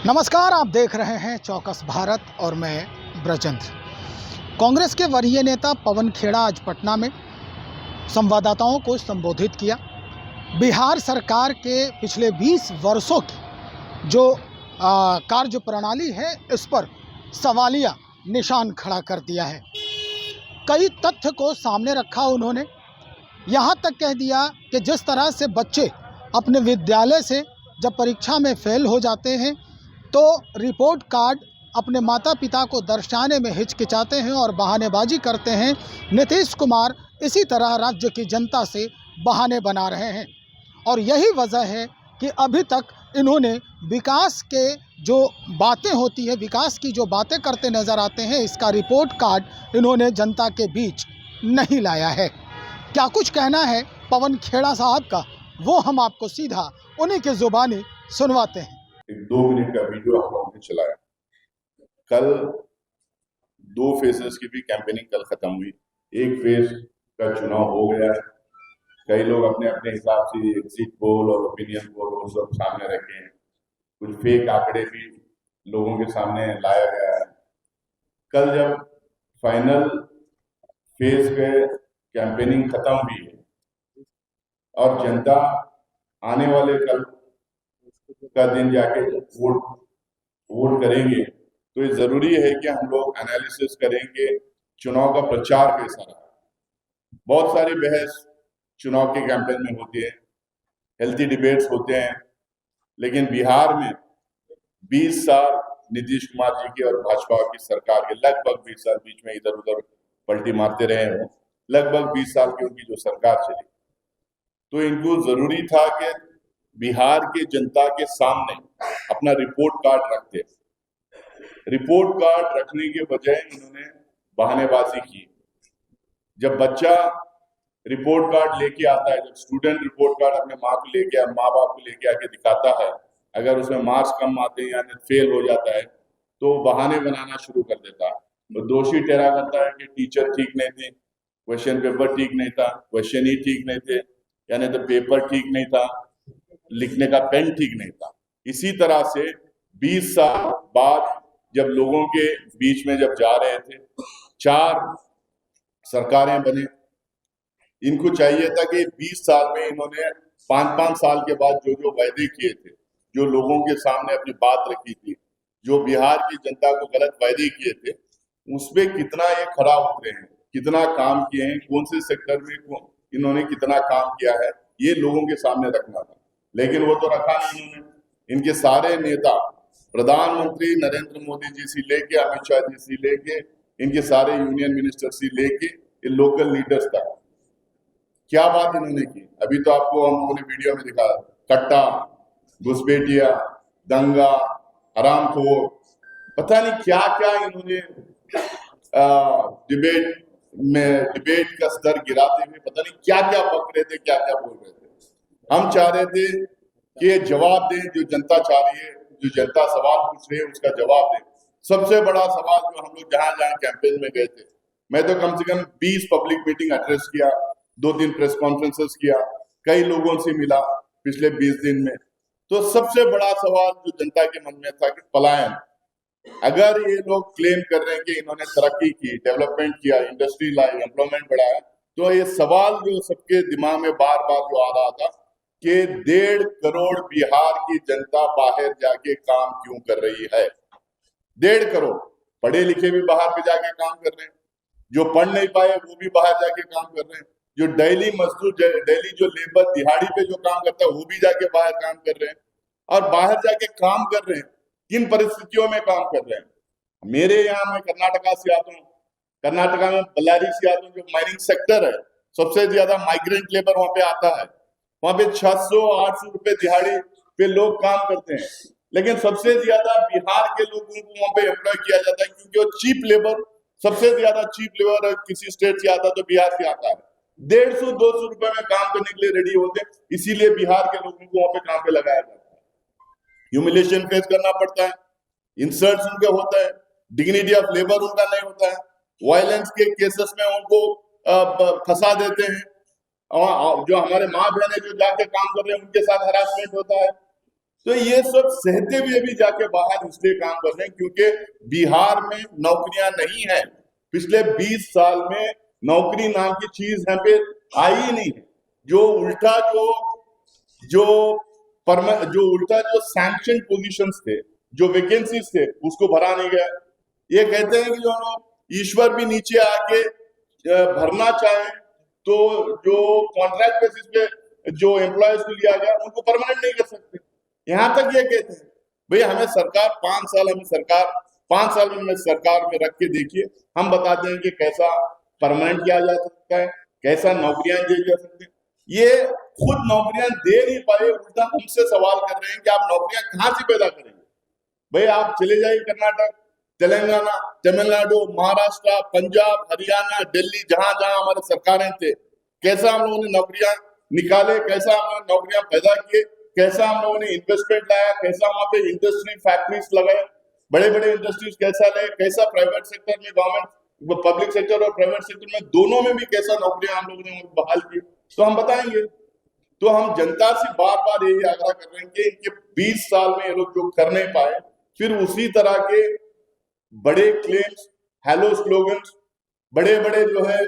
नमस्कार, आप देख रहे हैं चौकस भारत और मैं ब्रजेंद्र। कांग्रेस के वरीय नेता पवन खेड़ा आज पटना में संवाददाताओं को संबोधित किया। बिहार सरकार के पिछले 20 वर्षों की जो कार्य प्रणाली है, इस पर सवालिया निशान खड़ा कर दिया है। कई तथ्य को सामने रखा उन्होंने। यहाँ तक कह दिया कि जिस तरह से बच्चे अपने विद्यालय से जब परीक्षा में फेल हो जाते हैं तो रिपोर्ट कार्ड अपने माता पिता को दर्शाने में हिचकिचाते हैं और बहानेबाजी करते हैं, नीतीश कुमार इसी तरह राज्य की जनता से बहाने बना रहे हैं। और यही वजह है कि अभी तक इन्होंने विकास के जो बातें होती है, विकास की जो बातें करते नज़र आते हैं, इसका रिपोर्ट कार्ड इन्होंने जनता के बीच नहीं लाया है। क्या कुछ कहना है पवन खेड़ा साहब का, वो हम आपको सीधा उन्हीं के ज़ुबानी सुनवाते हैं। एक 2 मिनट का वीडियो हम लोगों ने चलाया। कल 2 फेजेस की भी कैंपेनिंग कल खत्म हुई। एक फेज का चुनाव हो गया है। कई लोग अपने अपने हिसाब से एग्जिट पोल और ओपिनियन पोल वो सब सामने रखे हैं। कुछ फेक आंकड़े भी लोगों के सामने लाया गया है। कल जब फाइनल फेज पे कैंपेनिंग खत्म हुई है और जनता आने वाले कल का दिन जाके वोट करेंगे, तो ये जरूरी है कि हम लोग एनालिसिस करेंगे चुनाव का प्रचार कैसा रहा। बहुत सारी बहस चुनाव के कैंपेन में होती है, हेल्थी डिबेट्स होते हैं, लेकिन बिहार में 20 साल नीतीश कुमार जी की और भाजपा की सरकार के, लगभग 20 साल, बीच में इधर उधर पलटी मारते रहे हो, लगभग 20 साल की उनकी जो सरकार चली, तो इनको जरूरी था कि बिहार के जनता के सामने अपना रिपोर्ट कार्ड रखते। रिपोर्ट कार्ड रखने के बजाय इन्होंने बहानेबाजी की। जब बच्चा रिपोर्ट कार्ड लेके आता है, जब स्टूडेंट रिपोर्ट कार्ड अपने माँ बाप को लेके आके दिखाता है, अगर उसमें मार्क्स कम आते हैं या फेल हो जाता है तो बहाने बनाना शुरू कर देता है। तो दोषी ठहरा करता है कि टीचर ठीक नहीं थे, क्वेश्चन पेपर ठीक नहीं था, क्वेश्चन ही ठीक नहीं थे, यानी तो पेपर ठीक नहीं था, लिखने का पेन ठीक नहीं था। इसी तरह से 20 साल बाद जब लोगों के बीच में जब जा रहे थे, 4 सरकारें बने, इनको चाहिए था कि 20 साल में इन्होंने 5-5 साल के बाद जो जो वायदे किए थे, जो लोगों के सामने अपनी बात रखी थी, जो बिहार की जनता को गलत वायदे किए थे, उसमें कितना ये खरा उतरे हैं, कितना काम किए हैं, कौन से सेक्टर में इन्होंने कितना काम किया है, ये लोगों के सामने रखना था। लेकिन वो तो रखा नहीं इन्होंने। इनके सारे नेता, प्रधानमंत्री नरेंद्र मोदी जी से लेके अमित शाह जी से लेके इनके सारे यूनियन मिनिस्टर से लेके ये लोकल लीडर्स तक, क्या बात इन्होंने की। अभी तो आपको हम लोगों ने वीडियो में दिखा, कट्टा, घुसपैठिया, दंगा, हरामखोर, पता नहीं क्या क्या इन्होंने डिबेट का स्तर गिराते हुए पता नहीं क्या क्या बक रहे थे, क्या क्या बोल रहे थे। हम चाह रहे थे कि जवाब दें, जो जनता चाह रही है, जो जनता सवाल पूछ रही है उसका जवाब दें। सबसे बड़ा सवाल जो हम लोग जहां जहां कैंपेन में गए थे, मैं तो कम से कम 20 पब्लिक मीटिंग एड्रेस किया, 2-3 प्रेस कॉन्फ्रेंसेस किया, कई लोगों से मिला पिछले 20 दिन में। तो सबसे बड़ा सवाल जो जनता के मन में था कि पलायन। अगर ये लोग क्लेम कर रहे हैं कि इन्होंने तरक्की की, डेवलपमेंट किया, इंडस्ट्री लाई, एम्प्लॉयमेंट बढ़ाया, तो ये सवाल जो सबके दिमाग में बार बार जो आ रहा था कि 1.5 करोड़ बिहार की जनता बाहर जाके काम क्यों कर रही है। 1.5 करोड़ पढ़े लिखे भी बाहर पे जाके काम कर रहे हैं, जो पढ़ नहीं पाए वो भी बाहर जाके काम कर रहे हैं, जो डेली मजदूर, डेली जो लेबर दिहाड़ी पे जो काम करता है वो भी जाके बाहर काम कर रहे हैं। और बाहर जाके काम कर रहे हैं, किन परिस्थितियों में काम कर रहे हैं। मेरे यहाँ, मैं कर्नाटका से आता हूँ, कर्नाटका में बल्लारी से आता हूँ, जो माइनिंग सेक्टर है, सबसे ज्यादा माइग्रेंट लेबर वहां पे आता है। वहां पे 600-800 रुपए दिहाड़ी पे लोग काम करते हैं, लेकिन सबसे ज्यादा बिहार के लोगों को वहां पे एम्प्लॉय किया जाता है, क्योंकि वो चीप लेबर, सबसे ज्यादा चीप लेबर किसी स्टेट से आता है तो बिहार से आता है। 150-200 रुपए में काम करने के लिए रेडी होते हैं, इसीलिए बिहार के लोगों को वहां पे काम पे लगाया जाता है। ह्यूमिलेशन फेस करना पड़ता है, इंसल्ट उनके होता है, डिग्निटी ऑफ लेबर उनका नहीं होता है, वायलेंस के केसेस में उनको फंसा देते हैं। और जो हमारे माँ बहने जो जाके काम कर रहे हैं उनके साथ हरासमेंट होता है। तो ये सब सहते हुए भी जाके बाहर इसलिए काम कर रहे हैं क्योंकि बिहार में नौकरियां नहीं है। पिछले 20 साल में नौकरी नाम की चीज यहाँ पे आई ही नहीं है। जो उल्टा जो सैंक्शन पोजीशंस थे, जो वैकेंसीज थे, उसको भरा नहीं गया। ये कहते हैं कि जो ईश्वर भी नीचे आके भरना चाहे तो जो कॉन्ट्रैक्ट बेसिस पे जो एम्प्लॉयज को लिया गया उनको परमानेंट नहीं कर सकते। यहां तक ये कहते हैं भाई हमें सरकार 5 साल में सरकार में रख के देखिए, हम बताते हैं कि कैसा परमानेंट किया जा सकता है, कैसा नौकरियां दी जा सकती है। ये खुद नौकरियां दे नहीं पाए, उल्टा हमसे सवाल कर रहे हैं कि आप नौकरियां कहां से पैदा करेंगे। भाई आप चले जाइए कर्नाटक, तेलंगाना, तमिलनाडु, महाराष्ट्र, पंजाब, हरियाणा, दिल्ली, जहां जहां हमारे सरकारें थे, कैसा हम लोगों ने नौकरियां निकाले, कैसा हम लोग नौकरियां पैदा किए, कैसा हम लोगों ने इन्वेस्टमेंट लाया, कैसा वहां पे इंडस्ट्री फैक्ट्रीज लगाए, बड़े बड़े इंडस्ट्रीज कैसा लाए, कैसा प्राइवेट सेक्टर में गवर्नमेंट पब्लिक सेक्टर और प्राइवेट सेक्टर में दोनों में भी कैसा नौकरियां हम लोगों ने बहाल की, तो हम बताएंगे। तो हम जनता से बार बार यही आग्रह कर रहे हैं कि इनके 20 साल में ये लोग जो कर नहीं पाए, फिर उसी तरह के बड़े क्लेम्स, हेलो स्लोगन्स, बड़े बड़े जो है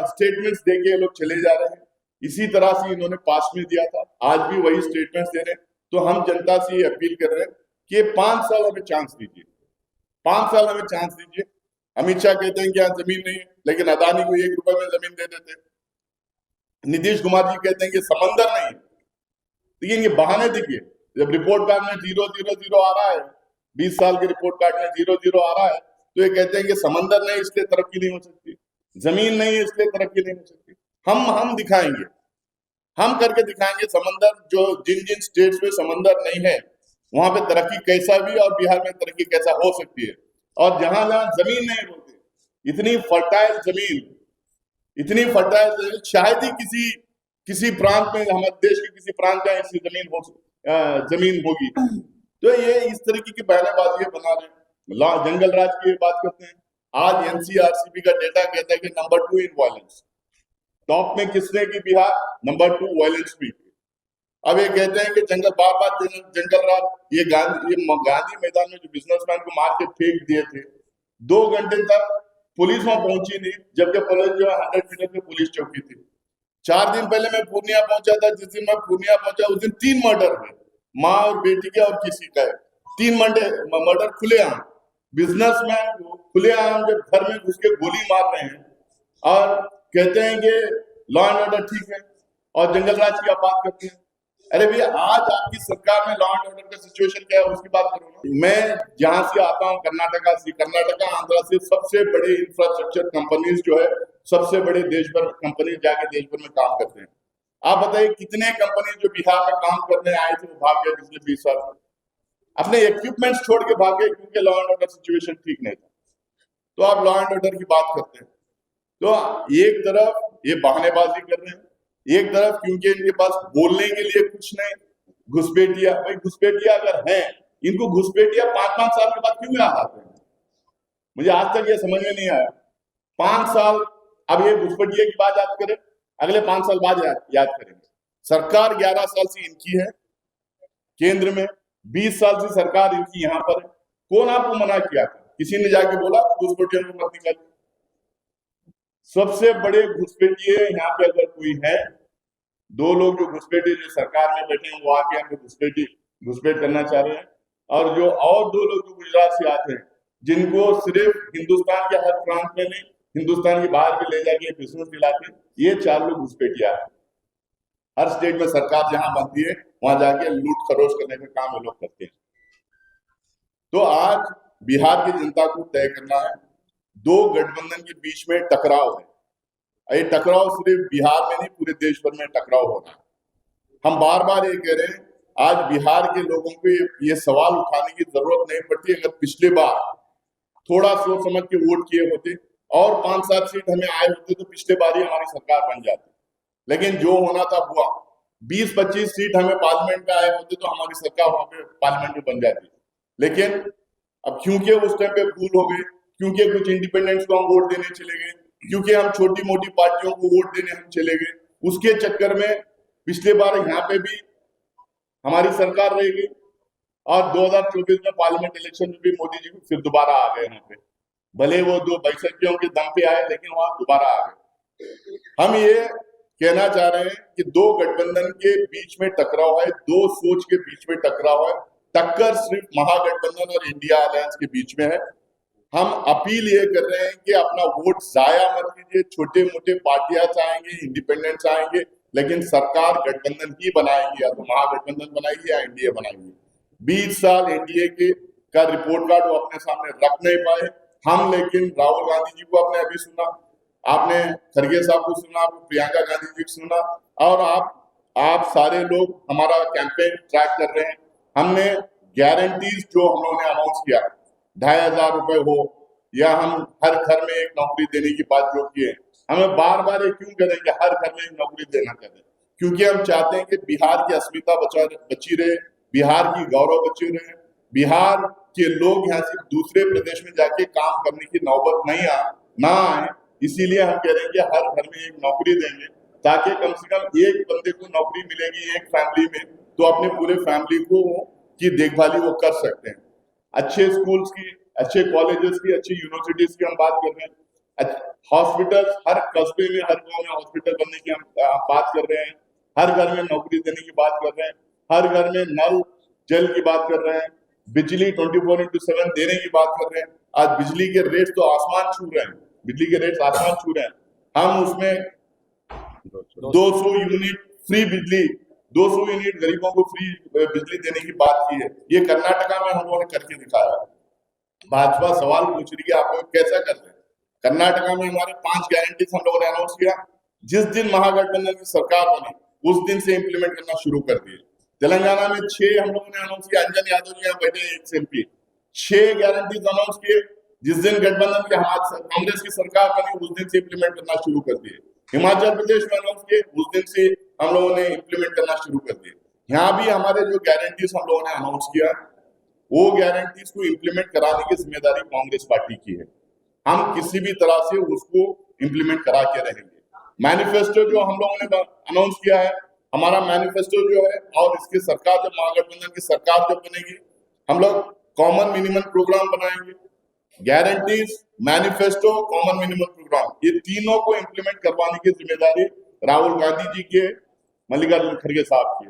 स्टेटमेंट्स देके ये लोग चले जा रहे हैं। इसी तरह से इन्होंने पास में दिया था, आज भी वही स्टेटमेंट्स दे रहे हैं। तो हम जनता से ये अपील कर रहे हैं कि 5 साल हमें चांस दीजिए, 5 साल हमें चांस दीजिए। अमित शाह कहते हैं कि यहाँ जमीन नहीं है, लेकिन अदानी को 1 रुपए में जमीन दे देते हैं। नीतीश कुमार जी कहते हैं कि समंदर नहीं है, लेकिन ये बहाने देखिए, जब रिपोर्ट कार्ड में 000 आ रहा है, 20 साल के रिपोर्ट कार्ड में 00 आ रहा है, तो ये कहते हैं कि समंदर नहीं इसलिए तरक्की नहीं हो सकती, जमीन नहीं है इसलिए तरक्की नहीं हो सकती। हम दिखाएंगे, हम करके दिखाएंगे समंदर, जो जिन जिन स्टेट्स में समंदर नहीं है वहां पे तरक्की कैसा भी और बिहार में तरक्की कैसा हो सकती है। और जहां जहां जमीन नहीं होती, इतनी फर्टाइल जमीन शायद ही किसी प्रांत में, हमारे देश के किसी प्रांत में ऐसी जमीन होगी। तो ये इस तरीके की बयानबाजी बना रहे हैं, जंगल राज की बात करते हैं। आज एनसीआरसीबी का डेटा कहता है कि नंबर 2 इन वायलेंस, टॉप में किसने की बिहार, नंबर 2 वायलेंस भी। अब ये कहते हैं कि बार बार जंगल राज, ये गांधी मैदान में जो बिजनेसमैन को मार के फेंक दिए थे, 2 घंटे तक पुलिस वहां पहुंची नहीं, जबकि पुलिस जो है 100 मीटर पे पुलिस चौकी थी। 4 दिन पहले मैं पूर्णिया पहुंचा था, जिस दिन मैं पूर्णिया पहुंचा उस दिन 3 मर्डर हुए, माँ और बेटी के और किसी का, 3 मर्डर खुलेआम। बिजनेसमैन को खुलेआम जब घर में घुस के गोली मार रहे हैं और कहते हैं कि लॉ एंड ऑर्डर ठीक है, और जंगल राज की आप बात करते हैं। अरे भैया, आज आपकी सरकार में लॉ एंड ऑर्डर का सिचुएशन क्या है उसकी बात करो ना। मैं जहां से आता हूं कर्नाटका आंध्रा से सबसे बड़े इंफ्रास्ट्रक्चर कंपनीज जो है, सबसे बड़े देश भर कंपनी जाके देश भर में काम करते हैं। आप बताइए कितने कंपनी जो बिहार में काम करने आए थे वो भाग गए पिछले 20 साल में, अपने इक्विपमेंट्स छोड़ के भाग गए क्योंकि लॉ एंड ऑर्डर सिचुएशन ठीक नहीं था। तो आप लॉ एंड ऑर्डर की बात करते हैं, तो एक तरफ ये बहानेबाजी कर रहे हैं, एक तरफ क्योंकि इनके पास बोलने के लिए कुछ नहीं, घुसपैठिया। भाई घुसपैठिया अगर हैं, इनको घुसपैठिया 5-5 साल के बाद क्यों याद आते हैं? मुझे आज तक ये समझ में नहीं आया। 5 साल, अब ये घुसपैठिया की बात याद करें, अगले 5 साल बाद याद करेंगे। सरकार 11 साल से इनकी है केंद्र में, 20 साल से सरकार इनकी यहाँ पर है। कौन आपको मना किया था? किसी ने जाके बोला घुसपैठिया को मत निकालिए? सबसे बड़े घुसपैठिए यहाँ पे अगर कोई है, 2 लोग जो घुसपैठिए जो सरकार में बैठे हैं, वो आके हमको घुसपैठ करना चाह रहे हैं। और 2 लोग जो गुजरात से आते हैं, जिनको सिर्फ हिंदुस्तान के हर प्रांत में नहीं, हिंदुस्तान के बाहर भी ले जाके बिजनेस दिलाते हैं, ये 4 लोग घुसपैठिया है। हर स्टेट में सरकार जहां बनती है वहां जाके लूट खरोच करने का काम ये लोग करते हैं। तो आज बिहार की जनता को तय करना है, 2 गठबंधन के बीच में टकराव है। ये टकराव सिर्फ बिहार में नहीं, पूरे देश भर में टकराव हो रहा है। हम बार बार ये कह रहे हैं, आज बिहार के लोगों को ये सवाल उठाने की जरूरत नहीं पड़ती। अगर पिछले बार थोड़ा सोच समझ के वोट किए होते और 5-7 सीट हमें आए होते तो पिछले बार ही हमारी सरकार बन जाती। लेकिन जो होना था हुआ, 20-25 सीट हमें पार्लियामेंट में आए होते तो हमारी सरकार वहां पे पार्लियामेंट में बन जाती। लेकिन अब क्योंकि उस टाइम पे भूल हो गई, क्योंकि कुछ इंडिपेंडेंट्स को हम वोट देने चले गए, क्योंकि हम छोटी मोटी पार्टियों को वोट देने हम चले गए, उसके चक्कर में पिछले बार यहाँ पे भी हमारी सरकार रहेगी और 2024 में पार्लियामेंट इलेक्शन में भी मोदी जी फिर दोबारा आ गए यहाँ पे। भले वो 2 बैसठियों के दम पे आए, लेकिन वहां दोबारा आ गए। हम ये कहना चाह रहे हैं कि 2 गठबंधन के बीच में टकराव है, 2 सोच के बीच में टकराव है। टक्कर सिर्फ महागठबंधन और इंडिया अलायंस के बीच में है। हम अपील ये कर रहे हैं कि अपना वोट जाया मत कीजिए। छोटे मोटे पार्टियां चाहेंगे, इंडिपेंडेंट्स आएंगे, लेकिन सरकार गठबंधन ही बनाएगी, या तो महागठबंधन बनाएगी या एनडीए बनाएगी। 20 साल एनडीए के का रिपोर्ट कार्ड वो अपने सामने रख नहीं पाए हम, लेकिन राहुल गांधी जी को आपने अभी सुना, आपने खड़गे साहब को सुना, आपने प्रियंका गांधी जी को सुना, और आप सारे लोग हमारा कैंपेन ट्रैक कर रहे हैं। हमने गारंटीज जो हम लोगों ने अनाउंस किया, 2500 रुपए हो, या हम हर घर में एक नौकरी देने की बात जो की है, हमें बार बार ये क्यों करें कि हर घर में एक नौकरी देना करें? क्योंकि हम चाहते हैं कि बिहार की अस्मिता बची रहे, बिहार की गौरव बची रहे, बिहार के लोग यहाँ से दूसरे प्रदेश में जाके काम करने की नौबत ना आए। इसीलिए हम कह रहे हैं कि हर घर में एक नौकरी देंगे, ताकि कम से कम एक बंदे को नौकरी मिलेगी एक फैमिली में, तो अपने पूरे फैमिली को की देखभाली वो कर सकते हैं। अच्छे स्कूल्स की, अच्छे कॉलेजेस की, अच्छी यूनिवर्सिटीज की हम बात कर रहे हैं। हॉस्पिटल, हर कस्बे में, हर गांव में हॉस्पिटल बनने की हम बात कर रहे हैं। हर घर में नौकरी देने की बात कर रहे हैं। हर घर में नल जल की बात कर रहे हैं। बिजली 24/7 देने की बात कर रहे हैं। आज बिजली के रेट तो आसमान छू रहे हैं, बिजली के रेट आसमान छू रहे हैं। हम उसमें 200 यूनिट फ्री बिजली, 200 यूनिट गरीबों को फ्री बिजली देने की बात की है। ये कर्नाटका में हम लोगों ने करके दिखाया है। भाजपा सवाल पूछ रही है आप लोग कैसा कर रहे हैं? कर्नाटका में हमारे 5 गारंटीज हम लोगों ने अनाउंस किया। जिस दिन महागठबंधन की सरकार बनी उस दिन से इंप्लीमेंट करना शुरू कर दिए। तेलंगाना में 6 हम लोगों ने अनाउंस किया। अंजन यादव जी यहाँ बैठे एक एमपी, 6 गारंटीज अनाउंस किए। जिस दिन गठबंधन के हाथ कांग्रेस की सरकार बनी उस दिन से इंप्लीमेंट करना शुरू कर दिए। हिमाचल प्रदेश में अनाउंस किए, उस दिन से हम लोगों ने इंप्लीमेंट करना शुरू कर दिए। यहाँ भी हमारे जो गारंटीज हम लोगों ने अनाउंस किया, वो गारंटीज को इंप्लीमेंट कराने की जिम्मेदारी कांग्रेस पार्टी की है। हम किसी भी तरह से उसको इंप्लीमेंट करा के रहेंगे। मैनिफेस्टो जो हम लोगों ने अनाउंस किया है, हमारा मैनिफेस्टो जो है, और इसकी सरकार जब महागठबंधन की सरकार जब बनेगी, हम लोग कॉमन मिनिमम प्रोग्राम बनाएंगे। Guarantees, manifesto, common minimum programme, ये तीनों को इंप्लीमेंट करवाने की जिम्मेदारी राहुल गांधी जी के, मल्लिकार्जुन खड़गे साहब की।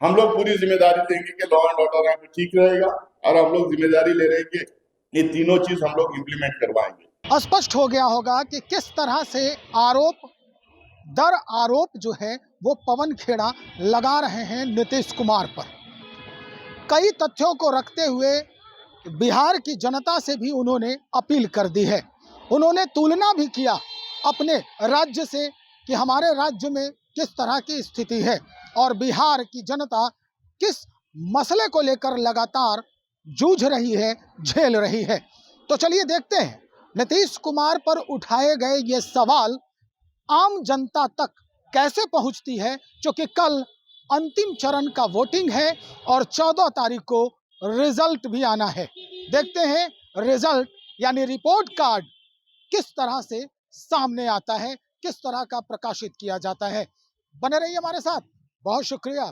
हम लोग पूरी जिम्मेदारी देंगे कि लॉ एंड ऑर्डर यहाँ पे ठीक रहेगा, और हम लोग जिम्मेदारी ले रहे हैं कि ये तीनों चीज हम लोग इंप्लीमेंट करवाएंगे। स्पष्ट हो गया होगा कि किस तरह से आरोप दर आरोप जो है वो पवन खेड़ा लगा रहे हैं नीतीश कुमार पर। कई तथ्यों को रखते हुए बिहार की जनता से भी उन्होंने अपील कर दी है। उन्होंने तुलना भी किया अपने राज्य से कि हमारे राज्य में किस तरह की स्थिति है और बिहार की जनता किस मसले को लेकर लगातार जूझ रही है, झेल रही है। तो चलिए देखते हैं नीतीश कुमार पर उठाए गए ये सवाल आम जनता तक कैसे पहुंचती है, क्योंकि कल अंतिम चरण का वोटिंग है और 14 तारीख को रिजल्ट भी आना है। देखते हैं रिजल्ट यानी रिपोर्ट कार्ड किस तरह से सामने आता है, किस तरह का प्रकाशित किया जाता है। बने रहिए हमारे साथ, बहुत शुक्रिया।